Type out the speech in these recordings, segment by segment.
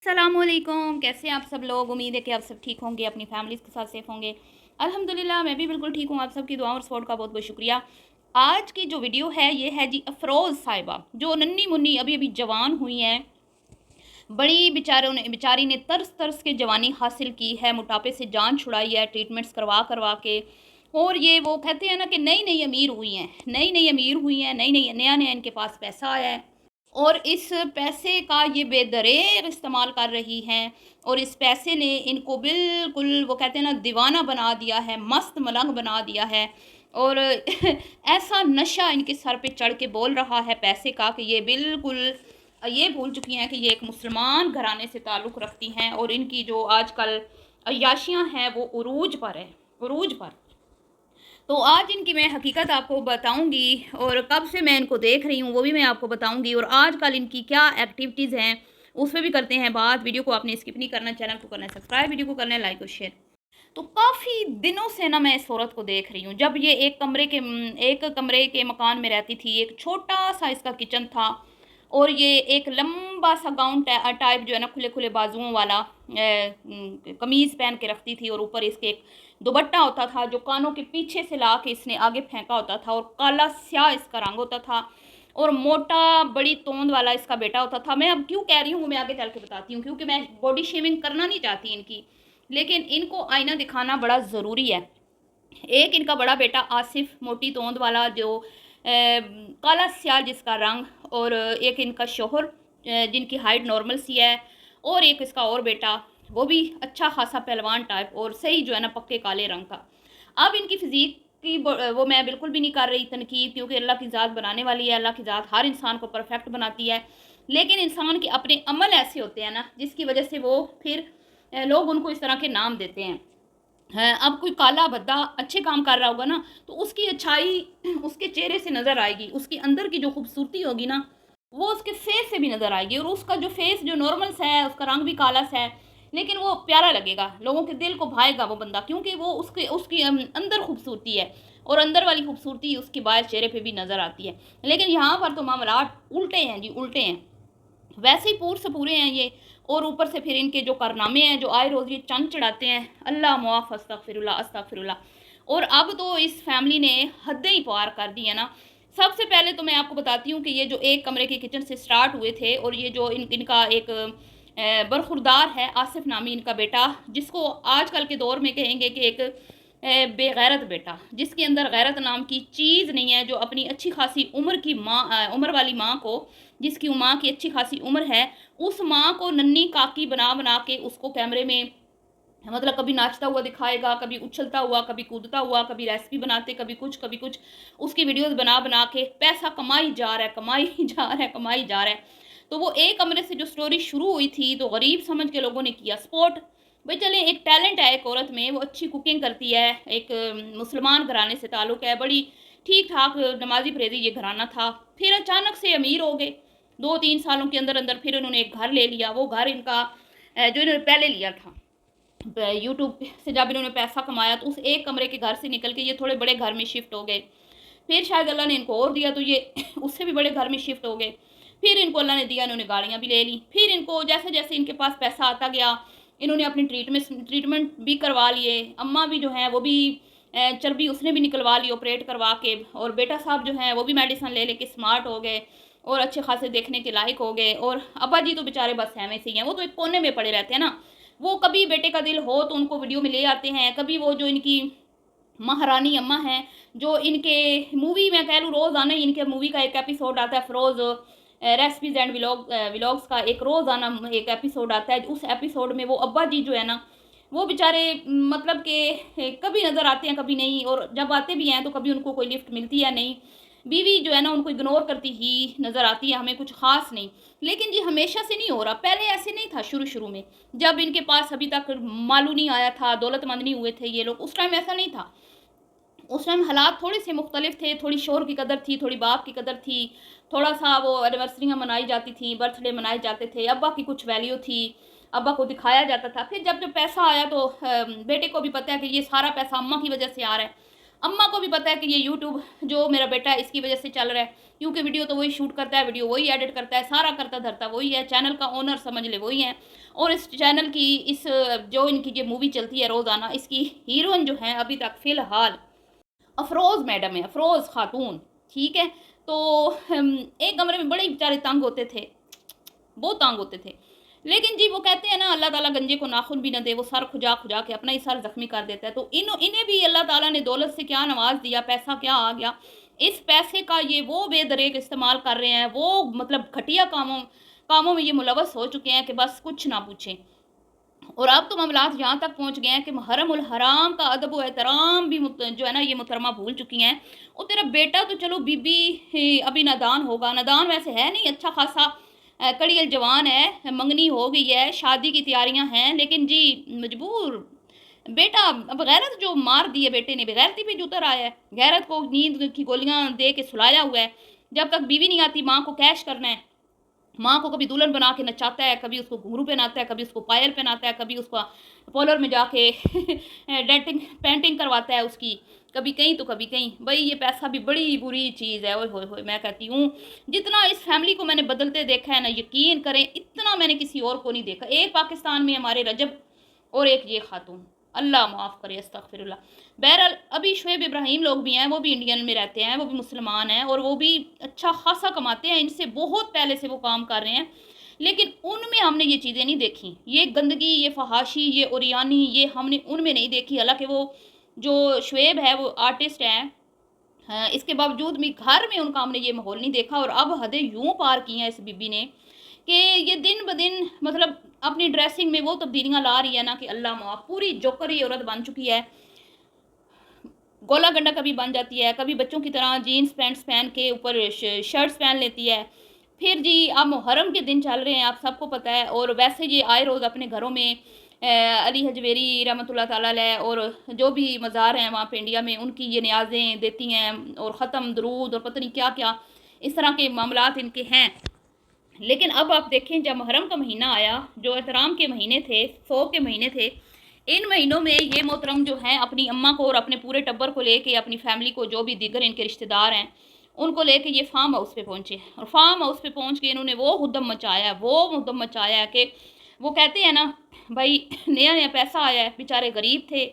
सलामुअलैकुम, कैसे हैं आप सब लोग। उम्मीद है कि आप सब ठीक होंगे, अपनी फैमिलीज़ के साथ सेफ़ होंगे। अल्हम्दुलिल्लाह मैं भी बिल्कुल ठीक हूँ। आप सबकी दुआओं और सपोर्ट का बहुत बहुत शुक्रिया। आज की जो वीडियो है ये है जी अफरोज़ साहिबा, जो नन्ही मुन्नी अभी अभी जवान हुई हैं। बड़ी बेचारी ने तरस तरस के जवानी हासिल की है, मोटापे से जान छुड़ाई है ट्रीटमेंट्स करवा करवा के। और ये वो कहते हैं ना कि नई नई अमीर हुई हैं, नई नई अमीर हुई हैं, नई नई नया नया इनके पास पैसा आया है और इस पैसे का ये बेदरेग इस्तेमाल कर रही हैं। और इस पैसे ने इनको बिल्कुल वो कहते हैं ना दीवाना बना दिया है, मस्त मलंग बना दिया है। और ऐसा नशा इनके सर पे चढ़ के बोल रहा है पैसे का कि ये बिल्कुल ये भूल चुकी हैं कि ये एक मुसलमान घराने से ताल्लुक़ रखती हैं और इनकी जो आजकल अय्याशियाँ हैं वो उरूज पर है, उरूज पर। तो आज इनकी मैं हकीकत आपको बताऊंगी और कब से मैं इनको देख रही हूँ वो भी मैं आपको बताऊंगी, और आजकल इनकी क्या एक्टिविटीज़ हैं उस पर भी करते हैं बात। वीडियो को आपने स्किप नहीं करना, चैनल को करना है सब्सक्राइब, वीडियो को करना है लाइक और शेयर। तो काफ़ी दिनों से ना मैं इस औरत को देख रही हूँ। जब ये एक कमरे के मकान में रहती थी, एक छोटा सा इसका किचन था और ये एक लंबा सा गाउन टाइप जो है ना खुले खुले बाजुओं वाला कमीज़ पहन के रखती थी, और ऊपर इसके एक दुपट्टा होता था जो कानों के पीछे से ला के इसने आगे फेंका होता था, और काला स्याह इसका रंग होता था, और मोटा बड़ी तोंद वाला इसका बेटा होता था। मैं अब क्यों कह रही हूँ वो मैं आगे चल के बताती हूँ, क्योंकि मैं बॉडी शेमिंग करना नहीं चाहती इनकी, लेकिन इनको आईना दिखाना बड़ा ज़रूरी है। एक इनका बड़ा बेटा आसिफ, मोटी तोंद वाला जो काला स्याह जिसका रंग, और एक इनका शोहर जिनकी हाइट नॉर्मल सी है, और एक इसका और बेटा वो भी अच्छा खासा पहलवान टाइप और सही जो है ना पक्के काले रंग का। अब इनकी फिज़ीक की वो मैं बिल्कुल भी नहीं कर रही तनकीद, क्योंकि अल्लाह की ज़ात बनाने वाली है, अल्लाह की ज़ात हर इंसान को परफेक्ट बनाती है। लेकिन इंसान के अपने अमल ऐसे होते हैं ना जिसकी वजह से वो फिर लोग उनको इस तरह के नाम देते हैं। अब कोई काला भद्दा अच्छे काम कर रहा होगा ना तो उसकी अच्छाई उसके चेहरे से नज़र आएगी, उसके अंदर की जो खूबसूरती होगी ना वो उसके फेस से भी नज़र आएगी। और उसका जो फेस जो नॉर्मल सा है, उसका रंग भी काला सा है, लेकिन वो प्यारा लगेगा, लोगों के दिल को भाएगा वो बंदा, क्योंकि वो उसके उसकी अंदर खूबसूरती है, और अंदर वाली खूबसूरती उसके बाहर चेहरे पे भी नज़र आती है। लेकिन यहाँ पर तो मामलात उल्टे हैं जी, उल्टे हैं। वैसे ही पूर से पूरे हैं ये, और ऊपर से फिर इनके जो कारनामे हैं, जो आए रोज़ ये चंद चढ़ाते हैं, अल्लाह मुआफ़, अस्तगफिरुल्लाह अस्तगफिरुल्लाह। और अब तो इस फैमिली ने हदें ही पार कर दी है ना। सबसे पहले तो मैं आपको बताती हूँ कि ये जो एक कमरे के किचन से स्टार्ट हुए थे, और ये जो इनका एक बरखुरदार है आसिफ नामी इनका बेटा, जिसको आजकल के दौर में कहेंगे कि एक बेगैरत बेटा, जिसके अंदर गैरत नाम की चीज़ नहीं है, जो अपनी अच्छी खासी उम्र वाली माँ को, जिसकी माँ की अच्छी खासी उम्र है, उस माँ को नन्ही काकी बना बना के उसको कैमरे में मतलब कभी नाचता हुआ दिखाएगा, कभी उछलता हुआ, कभी कूदता हुआ, कभी रेसिपी बनाते, कभी कुछ उसकी वीडियोस बना बना के पैसा कमाई जा रहा है, कमाई जा रहा है, कमाई जा रहा है। तो वो एक कमरे से जो स्टोरी शुरू हुई थी तो गरीब समझ के लोगों ने किया सपोर्ट। भाई चले, एक टैलेंट है एक औरत में, वो अच्छी कुकिंग करती है, एक मुसलमान घराने से ताल्लुक़ है, बड़ी ठीक ठाक नमाजी परहेज़ी ये घराना था। फिर अचानक से अमीर हो गए, 2-3 सालों के अंदर अंदर फिर उन्होंने एक घर ले लिया। वो घर इनका जो इन्होंने पहले लिया था यूट्यूब से, जब इन्होंने पैसा कमाया तो उस एक कमरे के घर से निकल के ये थोड़े बड़े घर में शिफ्ट हो गए। फिर शायद अल्लाह ने इनको और दिया तो ये उससे भी बड़े घर में शिफ्ट हो गए। फिर इनको अल्लाह ने दिया, इन्होंने गाड़ियाँ भी ले ली। फिर इनको जैसे जैसे इनके पास पैसा आता गया, इन्होंने अपनी ट्रीटमेंट भी करवा लिए। अम्मा भी जो है वो भी चर्बी उसने भी निकलवा ली ऑपरेट करवा के, और बेटा साहब जो हैं वो भी मेडिसिन ले लेके स्मार्ट हो गए और अच्छे खासे देखने के लायक हो गए। और अब्बा जी तो बेचारे बस हैं से ही हैं, वो तो एक कोने में पड़े रहते हैं ना। वो कभी बेटे का दिल हो तो उनको वीडियो में ले आते हैं, कभी वो जो इनकी महारानी अम्मा हैं, जो इनके मूवी मैं कह लूँ रोज़ाना ही इनके मूवी का एक एपिसोड आता है, फ़रोज़ रेसिपीज़ एंड व्लॉग्स का एक रोज़ाना एक एपिसोड आता है। उस एपिसोड में वो अब्बा जी जो है ना वो बेचारे मतलब कि कभी नज़र आते हैं कभी नहीं, और जब आते भी हैं तो कभी उनको कोई लिफ्ट मिलती है नहीं। बीवी जो है ना उनको इग्नोर करती ही नज़र आती है, हमें कुछ ख़ास नहीं। लेकिन जी हमेशा से नहीं हो रहा, पहले ऐसे नहीं था। शुरू में जब इनके पास अभी तक मालू नहीं आया था, दौलतमंद नहीं हुए थे ये लोग, उस टाइम ऐसा नहीं था। उस टाइम हालात थोड़े से मुख्तलिफ थे, थोड़ी शोहर की कदर थी, थोड़ी बाप की कदर थी, थोड़ा सा वो एनिवर्सरियाँ मनाई जाती थी, बर्थडे मनाए जाते थे, अब्बा की कुछ वैल्यू थी, अब्बा को दिखाया जाता था। फिर जब जब पैसा आया तो बेटे को भी पता है कि ये सारा पैसा अम्मा की वजह से आ रहा है। अम्मा को भी पता है कि ये यूट्यूब जो मेरा बेटा है इसकी वजह से चल रहा है, क्योंकि वीडियो तो वही शूट करता है, वीडियो वही एडिट करता है, सारा करता धरता वही है, चैनल का ओनर समझ ले वही है। और इस चैनल की इस जो इनकी जो मूवी चलती है रोज़ाना, इसकी हीरोइन जो है अभी तक फ़िलहाल अफरोज़ मैडम है, अफरोज़ खातून, ठीक है। तो एक कमरे में बड़े बेचारे तंग होते थे, बहुत तंग होते थे। लेकिन जी वो कहते हैं ना, अल्लाह ताला गंजे को नाखून भी न दे, वो सर खुजा खुजा के अपना ही सर ज़ख्मी कर देता है। तो इन्हें भी अल्लाह ताला ने दौलत से क्या नवाज दिया, पैसा क्या आ गया, इस पैसे का ये वो बेदरेक इस्तेमाल कर रहे हैं, वो मतलब घटिया कामों कामों में ये मुलवस हो चुके हैं कि बस कुछ ना पूछें। और अब तो मामलात यहाँ तक पहुँच गए हैं कि मुहर्रम उल हराम का अदब व एहतराम भी जो है ना ये मुहतरमा भूल चुकी हैं। और तेरा बेटा तो चलो बीबी अभी नादान होगा, नादान वैसे है नहीं, अच्छा खासा कड़ियल जवान है, मंगनी हो गई है, शादी की तैयारियां हैं, लेकिन जी मजबूर बेटा। अब गैरत जो मार दी है बेटे ने, बेगैरती पे जो उतर आया है, गैरत को नींद की गोलियां दे के सुलाया हुआ है। जब तक बीवी नहीं आती माँ को कैश करना है, माँ को कभी दुल्हन बना के नचाता है, कभी उसको घुंघरू पहनाता है, कभी उसको पायल पहनाता है, कभी उसको पॉलर में जाके डेंटिंग पेंटिंग करवाता है उसकी, कभी कहीं तो कभी कहीं। भाई ये पैसा भी बड़ी बुरी चीज़ है। ओए होए होए, मैं कहती हूँ जितना इस फैमिली को मैंने बदलते देखा है ना, यकीन करें इतना मैंने किसी और को नहीं देखा। एक पाकिस्तान में हमारे रजब और एक ये खातून, अल्लाह माफ़ करे, अस्तगफिरुल्लाह। बहरहाल अभी शुएब इब्राहिम लोग भी हैं, वो भी इंडियन में रहते हैं, वो भी मुसलमान हैं और वो भी अच्छा खासा कमाते हैं, इनसे बहुत पहले से वो काम कर रहे हैं। लेकिन उनमें हमने ये चीज़ें नहीं देखी, ये गंदगी, ये फहाशी, ये ओरियानी, ये हमने उनमें नहीं देखी। हालांकि वो जो शुएब है वो आर्टिस्ट हैं, हाँ, इसके बावजूद भी घर में उनका हमने ये माहौल नहीं देखा। और अब हदें यूं पार की हैं इस बीबी ने कि ये दिन ब दिन मतलब अपनी ड्रेसिंग में वो तब्दीलियां ला रही है ना कि अल्लाह माफ़, पूरी जोकरी औरत बन चुकी है। गोला गंडा कभी बन जाती है, कभी बच्चों की तरह जीन्स पैंट्स पहन के ऊपर शर्ट्स पहन लेती है। फिर जी अब मुहर्रम के दिन चल रहे हैं, आप सबको पता है। और वैसे ये आए रोज़ अपने घरों में अली हजवेरी रहमतुल्लाह ताला अलैह और जो भी मज़ार हैं वहाँ पे इंडिया में, उनकी ये न्याज़ें देती हैं और ख़त्म दरूद और पता नहीं क्या क्या इस तरह के मामलात इनके हैं। लेकिन अब आप देखें, जब मुहर्रम का महीना आया, जो एहतराम के महीने थे, सौब के महीने थे, इन महीनों में ये मोहतरम जो हैं अपनी अम्मा को और अपने पूरे टब्बर को लेके, अपनी फैमिली को, जो भी दीगर इनके रिश्तेदार हैं उनको लेके ये फार्म हाउस पे पहुँचे। और फार्म हाउस पे पहुँच के इन्होंने वो हुद्दम मचाया, वो हुद्दम मचाया कि वो कहते हैं ना भाई नया नया पैसा आया है, बेचारे गरीब थे,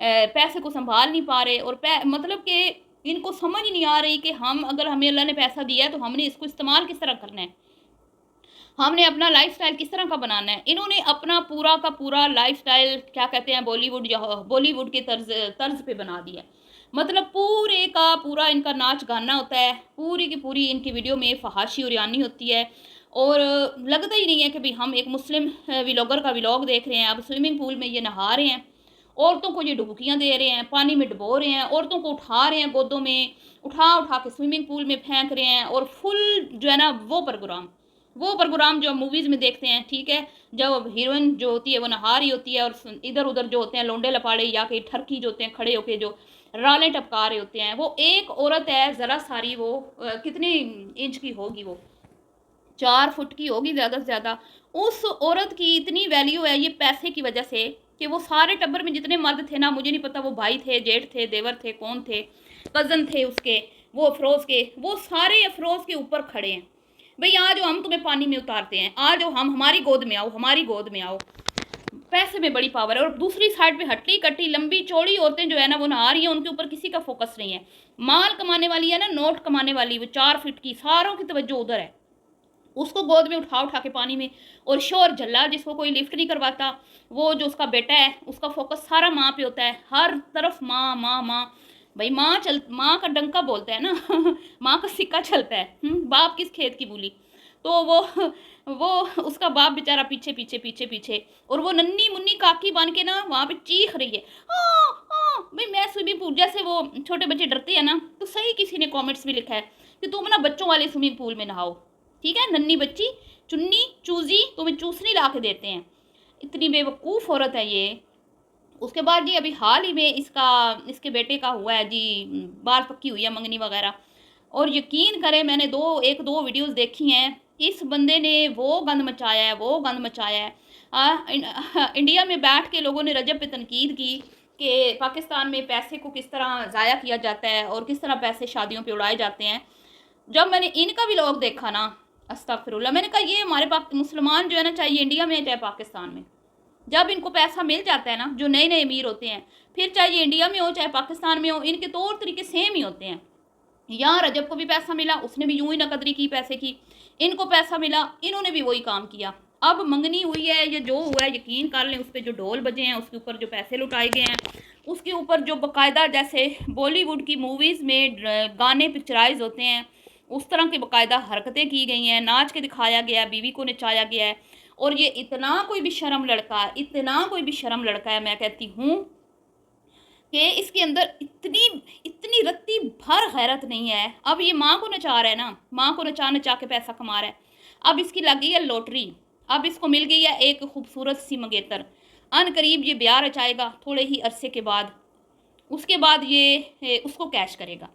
पैसे को संभाल नहीं पा रहे। और मतलब कि इनको समझ ही नहीं आ रही कि हम अगर हमें अल्लाह ने पैसा दिया है तो हमने इसको इस्तेमाल किस तरह करना है, हमने अपना लाइफस्टाइल किस तरह का बनाना है। इन्होंने अपना पूरा का पूरा लाइफस्टाइल क्या कहते हैं बॉलीवुड के तर्ज तर्ज पे बना दिया है। मतलब पूरे का पूरा इनका नाच गाना होता है, पूरी की पूरी इनकी वीडियो में फहाशी और यानी होती है। और लगता ही नहीं है कि भाई हम एक मुस्लिम व्लॉगर का व्लॉग देख रहे हैं। अब स्विमिंग पूल में ये नहा रहे हैं, औरतों को ये डुबकियाँ दे रहे हैं, पानी में डुबो रहे हैं, औरतों को उठा रहे हैं गोदों में, उठा उठा के स्विमिंग पूल में फेंक रहे हैं। और फुल जो है ना वो प्रोग्राम जो मूवीज़ में देखते हैं, ठीक है, जब हीरोइन जो होती है वो नहा रही होती है और इधर उधर जो होते हैं लोंडे लपाड़े या के ठरकी जो होते हैं खड़े होके जो रालें टपका रहे होते हैं, वो एक औरत है ज़रा सारी, वो कितनी इंच की होगी, वो 4 फुट की होगी ज़्यादा से ज़्यादा। उस औरत की इतनी वैल्यू है ये पैसे की वजह से कि वो सारे टब्बर में जितने मर्द थे ना, मुझे नहीं पता वो भाई थे, जेठ थे, देवर थे, कौन थे, कज़न थे उसके, वो अफरोज़ के, वो सारे अफरोज़ के ऊपर खड़े हैं। भाई आ जाओ, हम तुम्हें पानी में उतारते हैं, आ जाओ, हम हमारी गोद में आओ, हमारी गोद में आओ। पैसे में बड़ी पावर है। और दूसरी साइड पे हट्टी कट्टी लंबी चौड़ी औरतें जो है ना वो नहा रही हैं, उनके ऊपर किसी का फोकस नहीं है। माल कमाने वाली है ना, नोट कमाने वाली, वो 4 फीट की, सारों की तवज्जो उधर है, उसको गोद में उठा उठा के पानी में। और शोर झल्ला जिसको कोई लिफ्ट नहीं करवाता, वो जो उसका बेटा है उसका फोकस सारा माँ पे होता है, हर तरफ माँ माँ माँ। भाई माँ का डंका बोलता है ना माँ का सिक्का चलता है, बाप किस खेत की मूली। तो वो उसका बाप बेचारा पीछे पीछे पीछे पीछे, और वो नन्नी मुन्नी काकी बन के ना वहाँ पे चीख रही है, हाँ हाँ। भाई मैं स्विमिंग पूल, जैसे वो छोटे बच्चे डरते हैं ना, तो सही किसी ने कमेंट्स भी लिखा है कि तुम ना बच्चों वाले स्विमिंग पूल में नहाओ, ठीक है, नन्ही बच्ची चुन्नी चूजी तुम्हें चूसनी ला के देते हैं। इतनी बेवकूफ़ औरत है ये। उसके बाद जी अभी हाल ही में इसके बेटे का हुआ है जी, बाल पक्की हुई है मंगनी वगैरह। और यकीन करें मैंने एक दो वीडियोस देखी हैं, इस बंदे ने वो गंद मचाया है, वो गंद मचाया है। इंडिया में बैठ के लोगों ने रजब पे तनकीद की कि पाकिस्तान में पैसे को किस तरह ज़ाया किया जाता है और किस तरह पैसे शादियों पे उड़ाए जाते हैं। जब मैंने इनका भी लोग देखा ना, अस्तगफिरुल्लाह, मैंने कहा ये हमारे पाक मुसलमान जो है ना, चाहे इंडिया में चाहे पाकिस्तान में, जब इनको पैसा मिल जाता है ना, जो नए नए अमीर होते हैं, फिर चाहे ये इंडिया में हो चाहे पाकिस्तान में हो, इनके तौर तरीके सेम ही होते हैं। यहाँ रजब को भी पैसा मिला, उसने भी यूं ही नकदरी की पैसे की। इनको पैसा मिला, इन्होंने भी वही काम किया। अब मंगनी हुई है, ये जो हुआ है यकीन कर लें, उस पर जो ढोल बजे हैं, उसके ऊपर जो पैसे लुटाए गए हैं, उसके ऊपर जो बाकायदा जैसे बॉलीवुड की मूवीज़ में गाने पिक्चराइज होते हैं, उस तरह की बाकायदा हरकतें की गई हैं, नाच के दिखाया गया है, बीवी को नचाया गया है। और ये इतना कोई भी शर्म लड़का है, इतना कोई भी शर्म लड़का है, मैं कहती हूँ कि इसके अंदर इतनी इतनी रत्ती भर गैरत नहीं है। अब ये माँ को नचा रहा है ना, माँ को नचा नचा के पैसा कमा रहा है। अब इसकी लग गई है लॉटरी, अब इसको मिल गई है एक खूबसूरत सी मंगेतर। अन करीब ये ब्याह रचाएगा थोड़े ही अरसे के बाद, उसके बाद ये उसको कैश करेगा,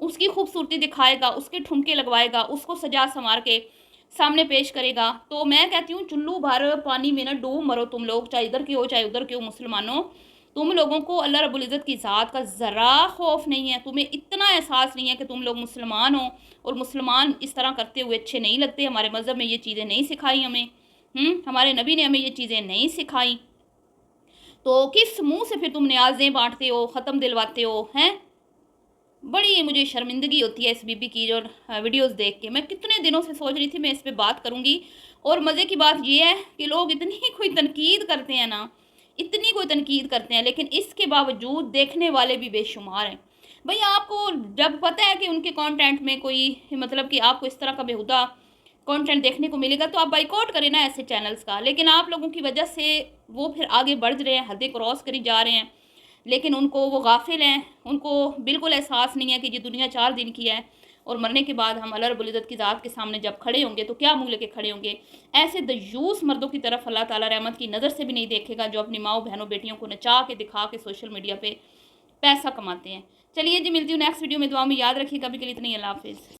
उसकी खूबसूरती दिखाएगा, उसके ठुमके लगवाएगा, उसको सजा संवार के सामने पेश करेगा। तो मैं कहती हूँ चुल्लू भर पानी में ना डूब मरो तुम लोग, चाहे इधर के हो चाहे उधर के हो मुसलमानों। तुम लोगों को अल्लाह रब्बुल इज़्ज़त की ज़ात का ज़रा खौफ नहीं है, तुम्हें इतना एहसास नहीं है कि तुम लोग मुसलमान हो और मुसलमान इस तरह करते हुए अच्छे नहीं लगते। हमारे मज़हब में ये चीज़ें नहीं सिखाई हमें, हमारे नबी ने हमें ये चीज़ें नहीं सिखाई। तो किस मुंह से फिर तुम न्याज़ें बांटते हो, ख़त्म दिलवाते हो, हैं? बड़ी मुझे शर्मिंदगी होती है इस बीबी की जो वीडियोस देख के। मैं कितने दिनों से सोच रही थी मैं इस पे बात करूंगी। और मज़े की बात ये है कि लोग इतनी कोई तनकीद करते हैं ना, इतनी कोई तनकीद करते हैं, लेकिन इसके बावजूद देखने वाले भी बेशुमार हैं। भाई आपको जब पता है कि उनके कंटेंट में कोई मतलब कि आपको इस तरह का बेहुदा कंटेंट देखने को मिलेगा, तो आप बाइकआउट करें ना ऐसे चैनल्स का। लेकिन आप लोगों की वजह से वो फिर आगे बढ़ रहे हैं, हदें क्रॉस करी जा रहे हैं। लेकिन उनको वो गाफिल हैं, उनको बिल्कुल एहसास नहीं है कि ये दुनिया 4 दिन की है और मरने के बाद हम अल्लाह रब्बुल इज़्ज़त की ज़ात के सामने जब खड़े होंगे तो क्या मुँह लेके खड़े होंगे। ऐसे दयूस मर्दों की तरफ अल्लाह ताला रहमत की नज़र से भी नहीं देखेगा जो अपनी माओ बहनों बेटियों को नचा के दिखा के सोशल मीडिया पे पैसा कमाते हैं। चलिए जी, मिलती हूँ नेक्स्ट वीडियो में। दुआ में याद रखिएगा। अभी के लिए इतनी, अल्लाह हाफिज़।